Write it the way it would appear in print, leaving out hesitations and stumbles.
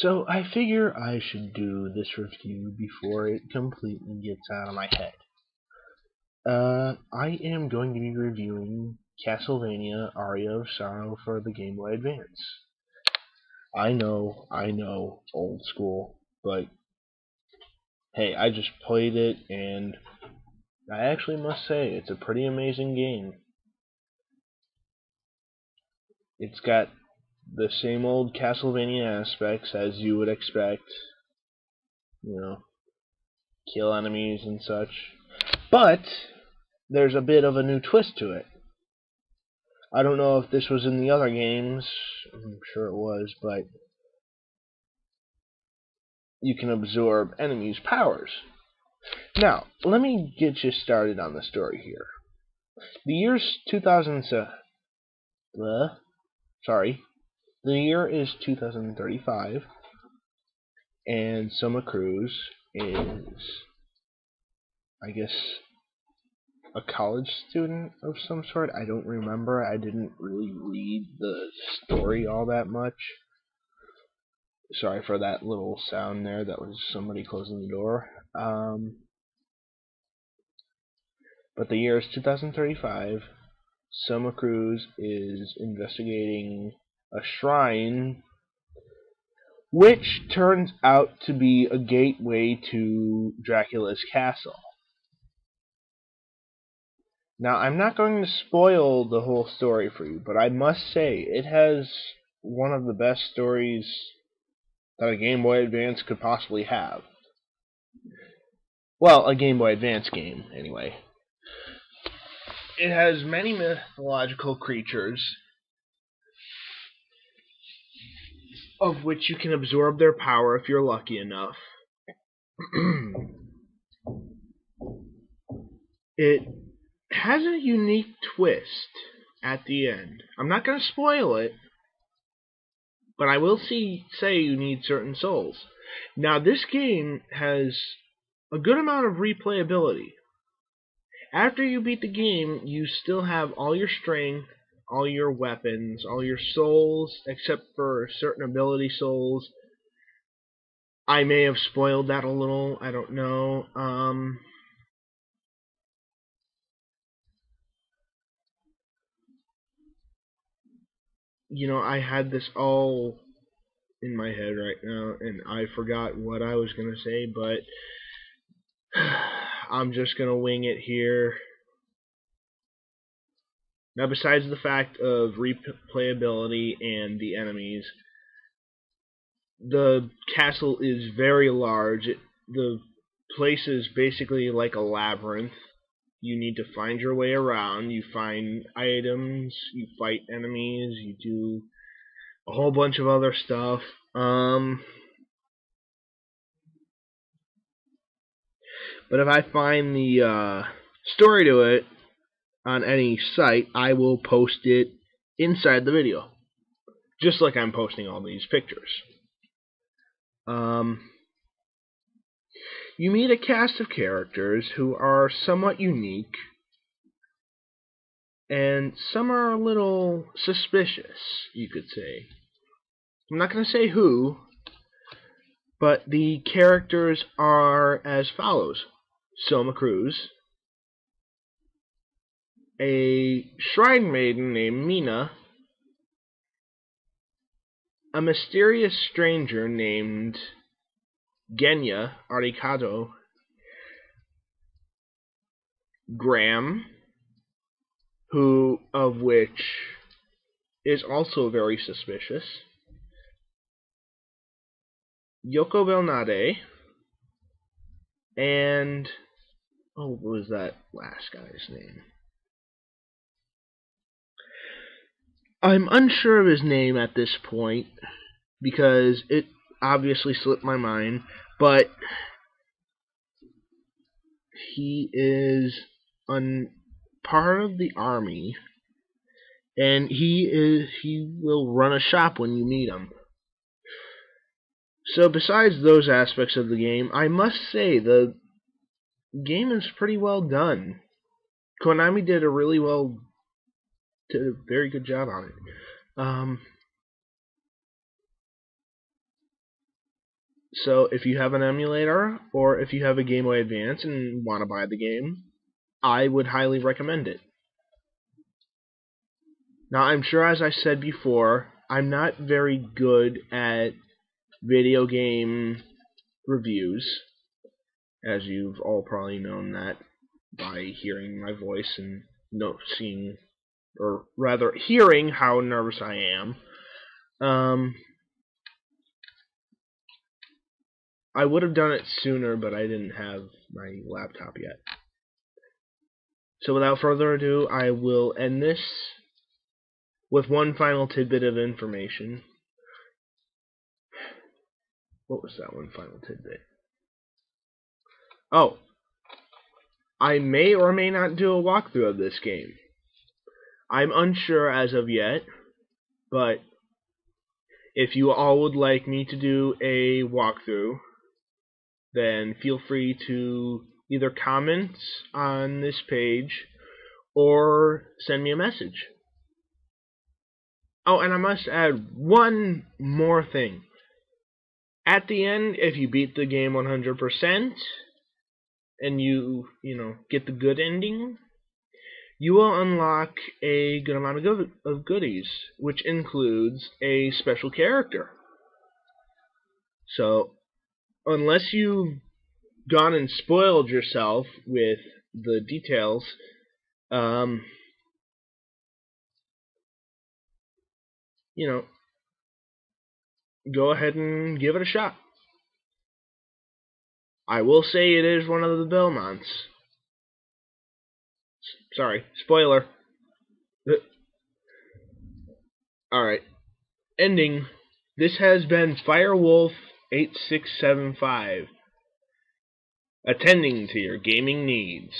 So I figure I should do this review before it completely gets out of my head. I am going to be reviewing Castlevania Aria of Sorrow for the Game Boy Advance. I know, old school, but hey, I just played it and I actually must say it's a pretty amazing game. It's got the same old Castlevania aspects as you would expect, kill enemies and such, but there's a bit of a new twist to it. I don't know if this was in the other games, I'm sure it was, but you can absorb enemies' powers. Now, let me get you started on the story here. The year's 2007. The year is 2035, and Soma Cruz is, I guess, a college student of some sort. I don't remember. I didn't really read the story all that much. Sorry for that little sound there. That was somebody closing the door. But the year is 2035. Soma Cruz is investigating a shrine which turns out to be a gateway to Dracula's castle. Now, I'm not going to spoil the whole story for you, but I must say it has one of the best stories that a Game Boy Advance could possibly have. Well, a Game Boy Advance game, anyway. It has many mythological creatures, of which you can absorb their power if you're lucky enough. It has a unique twist at the end. I'm not going to spoil it, but I will say you need certain souls. Now, this game has a good amount of replayability. After you beat the game, you still have all your strength, all your weapons, all your souls, except for certain ability souls. I may have spoiled that a little, I don't know. I had this all in my head right now, and I forgot what I was going to say, but I'm just going to wing it here. Now, besides the fact of replayability and the enemies, the castle is very large. The place is basically like a labyrinth. You need to find your way around. You find items, you fight enemies, you do a whole bunch of other stuff. But if I find the story to it on any site, I will post it inside the video, just like I'm posting all these pictures. You meet a cast of characters who are somewhat unique, and some are a little suspicious, you could say. I'm not going to say who, but the characters are as follows. Soma Cruz, a shrine maiden named Mina, a mysterious stranger named Genya Arikado, Graham, of which is also very suspicious, Yoko Belnade, and what was that last guy's name? I'm unsure of his name at this point because it obviously slipped my mind, but he is part of the army, and he will run a shop when you meet him. So besides those aspects of the game, I must say the game is pretty well done. Konami did a very good job on it. So if you have an emulator, or if you have a Game Boy Advance and want to buy the game, I would highly recommend it. Now, I'm sure, as I said before, I'm not very good at video game reviews, as you've all probably known that by hearing my voice and seeing, or rather hearing how nervous I am. I would have done it sooner, but I didn't have my laptop yet. So without further ado, I will end this with one final tidbit of information. What was that one final tidbit? Oh, I may or may not do a walkthrough of this game. I'm unsure as of yet, but if you all would like me to do a walkthrough, then feel free to either comment on this page or send me a message. Oh, and I must add one more thing. At the end, if you beat the game 100% and you get the good ending, you will unlock a good amount of goodies, which includes a special character. So, unless you've gone and spoiled yourself with the details, go ahead and give it a shot. I will say it is one of the Belmonts. Sorry, spoiler. Alright. Ending. This has been Firewolf8675, attending to your gaming needs.